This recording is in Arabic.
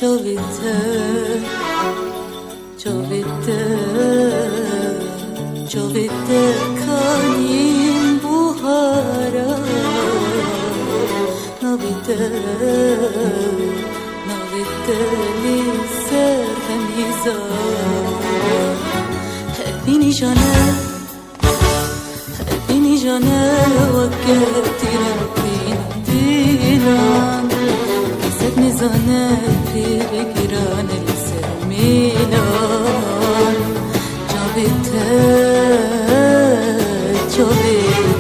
جاویده جاویده جاویده کنیم بوهارا ناویده ناویده لیسر همیزا هبینی جانه وقتی رفتین دیران کسد میزانه پی بگیران لسر میلان جاویده جاویده